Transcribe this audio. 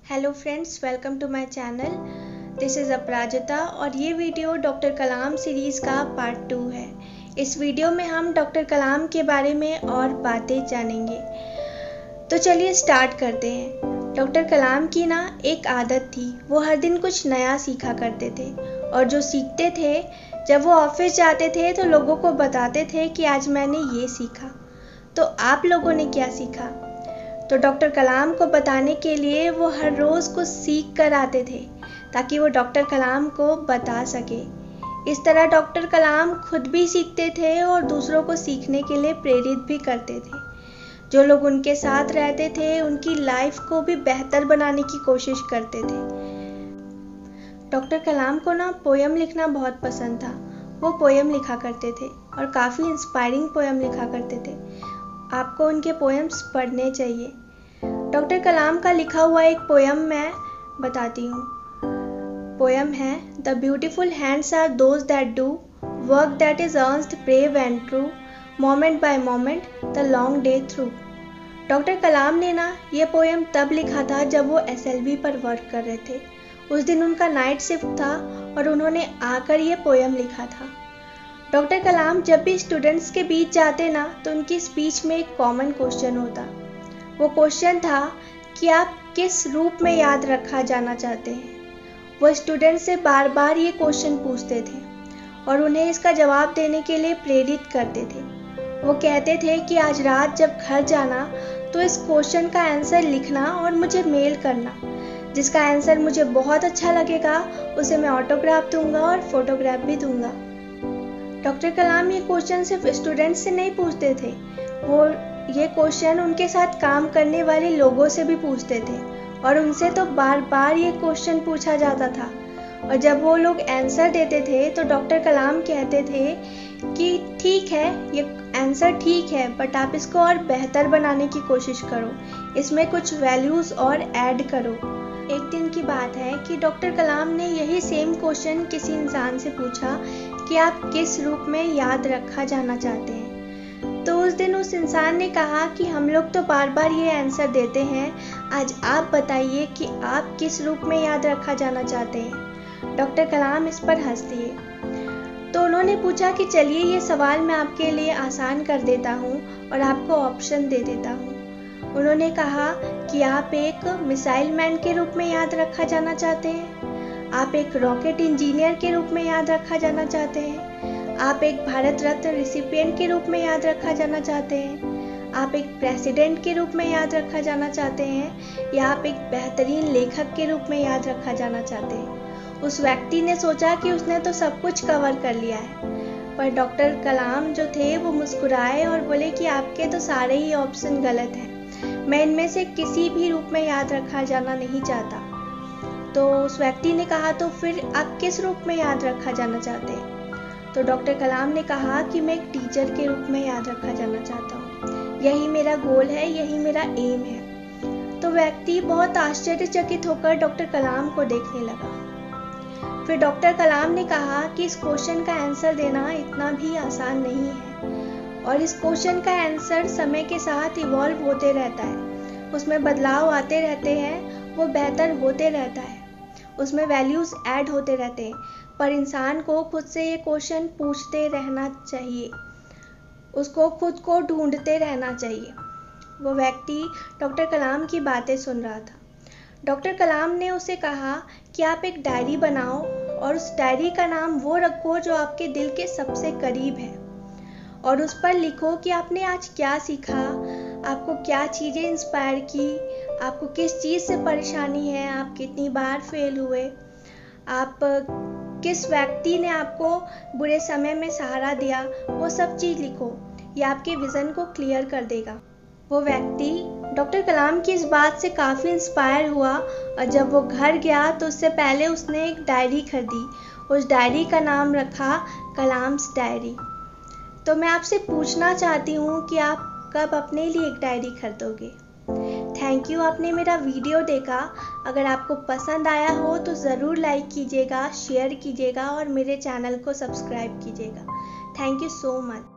Hello friends, welcome to my channel. This is Aparajita और ये video doctor Kalam series का part 2 है। इस वीडियो में हम डॉक्टर कलाम के बारे में और बातें जानेंगे। तो चलिए स्टार्ट करते हैं। डॉक्टर कलाम की ना एक आदत थी, वो हर दिन कुछ नया सीखा करते थे और जो सीखते थे जब वो ऑफिस जाते थे तो लोगों को बताते थे कि आज मैंने ये सीखा। तो आप लोगों ने क्या सीखा? तो डॉक्टर कलाम को बताने के लिए वो हर रोज़ कुछ सीख कर आते थे ताकि वो डॉक्टर कलाम को बता सके। इस तरह डॉक्टर कलाम खुद भी सीखते थे और दूसरों को सीखने के लिए प्रेरित भी करते थे। जो लोग उनके साथ रहते थे उनकी लाइफ को भी बेहतर बनाने की कोशिश करते थे। डॉक्टर कलाम को ना पोयम लिखना बहुत पसंद था। वो पोयम लिखा करते थे और काफ़ी इंस्पायरिंग पोयम लिखा करते थे। आपको उनके पोएम्स पढ़ने चाहिए। डॉक्टर कलाम का लिखा हुआ एक पोएम मैं बताती हूँ। पोएम है the beautiful hands are those that do work that is earnest brave and true moment by moment the long day through. Doctor Kalam ने ना ये पोएम तब लिखा था जब वो SLV पर वर्क कर रहे थे। उस दिन उनका नाइट शिफ्ट था और उन्होंने आकर ये पोएम लिखा था। डॉक्टर कलाम जब भी स्टूडेंट्स के बीच जाते ना तो उनकी स्पीच में एक कॉमन क्वेश्चन होता। वो क्वेश्चन था कि आप किस रूप में याद रखा जाना चाहते हैं। वो स्टूडेंट से बार बार ये क्वेश्चन पूछते थे और उन्हें इसका जवाब देने के लिए प्रेरित करते थे। वो कहते थे कि आज रात जब घर जाना तो इस क्वेश्चन का आंसर लिखना और मुझे मेल करना। जिसका आंसर मुझे बहुत अच्छा लगेगा उसे मैं ऑटोग्राफ दूंगा और फोटोग्राफ भी दूंगा। डॉक्टर कलाम ये क्वेश्चन सिर्फ स्टूडेंट्स से नहीं पूछते थे, वो ये क्वेश्चन उनके साथ काम करने वाले लोगों से भी पूछते थे और उनसे तो बार बार ये क्वेश्चन पूछा जाता था। और जब वो लोग आंसर देते थे तो डॉक्टर कलाम कहते थे कि ठीक है, ये आंसर ठीक है, बट आप इसको और बेहतर बनाने की कोशिश करो, इसमें कुछ वैल्यूज़ और ऐड करो। एक दिन की बात है कि डॉक्टर कलाम ने यही सेम क्वेश्चन किसी इंसान से पूछा कि आप किस रूप में याद रखा जाना चाहते हैं। तो उस दिन उस इंसान ने कहा कि हम लोग तो बार बार ये आंसर देते हैं, आज आप बताइए कि आप किस रूप में याद रखा जाना चाहते हैं। डॉक्टर कलाम इस पर हंस दिए। तो उन्होंने पूछा कि चलिए ये सवाल मैं आपके लिए आसान कर देता हूँ और आपको ऑप्शन दे देता हूँ। उन्होंने कहा कि आप एक मिसाइल मैन के रूप में याद रखा जाना चाहते हैं, आप एक रॉकेट इंजीनियर के रूप में याद रखा जाना चाहते हैं, आप एक भारत रत्न रिसिपिएंट के रूप में याद रखा जाना चाहते हैं, आप एक प्रेसिडेंट के रूप में याद रखा जाना चाहते हैं, या आप एक बेहतरीन लेखक के रूप में याद रखा जाना चाहते हैं। उस व्यक्ति ने सोचा कि उसने तो सब कुछ कवर कर लिया है, पर डॉक्टर कलाम जो थे वो मुस्कुराए और बोले कि आपके तो सारे ही ऑप्शन गलत हैं, मैं इनमें से किसी भी रूप में याद रखा जाना नहीं चाहता। तो उस व्यक्ति ने कहा तो फिर आप किस रूप में याद रखा जाना चाहते हैं? तो डॉक्टर कलाम ने कहा कि मैं एक टीचर के रूप में याद रखा जाना चाहता हूँ, यही मेरा गोल है, यही मेरा एम है। तो व्यक्ति बहुत आश्चर्यचकित होकर डॉक्टर कलाम को देखने लगा। फिर डॉक्टर कलाम ने कहा कि इस क्वेश्चन का आंसर देना इतना भी आसान नहीं है और इस क्वेश्चन का आंसर समय के साथ इवॉल्व होते रहता है, उसमें बदलाव आते रहते हैं, वो बेहतर होते रहता है, उसमें वैल्यूज़ ऐड होते रहते हैं, पर इंसान को खुद से ये क्वेश्चन पूछते रहना चाहिए, उसको खुद को ढूंढते रहना चाहिए। वो व्यक्ति डॉक्टर कलाम की बातें सुन रहा था। डॉक्टर कलाम ने उसे कहा कि आप एक डायरी बनाओ और उस डायरी का नाम वो रखो जो आपके दिल के सबसे करीब है और उस पर लिखो कि आपने आज क्या सीखा, आपको क्या चीज़ें इंस्पायर की, आपको किस चीज़ से परेशानी है, आप कितनी बार फेल हुए, आप किस व्यक्ति ने आपको बुरे समय में सहारा दिया, वो सब चीज़ लिखो। ये आपके विज़न को क्लियर कर देगा। वो व्यक्ति डॉक्टर कलाम की इस बात से काफ़ी इंस्पायर हुआ और जब वो घर गया तो उससे पहले उसने एक डायरी खरीदी। उस डायरी का नाम रखा कलाम्स डायरी। तो मैं आपसे पूछना चाहती हूँ कि आप कब अपने लिए एक डायरी खरीदोगे? थैंक यू, आपने मेरा वीडियो देखा। अगर आपको पसंद आया हो तो ज़रूर लाइक कीजिएगा, शेयर कीजिएगा और मेरे चैनल को सब्सक्राइब कीजिएगा। Thank you so much.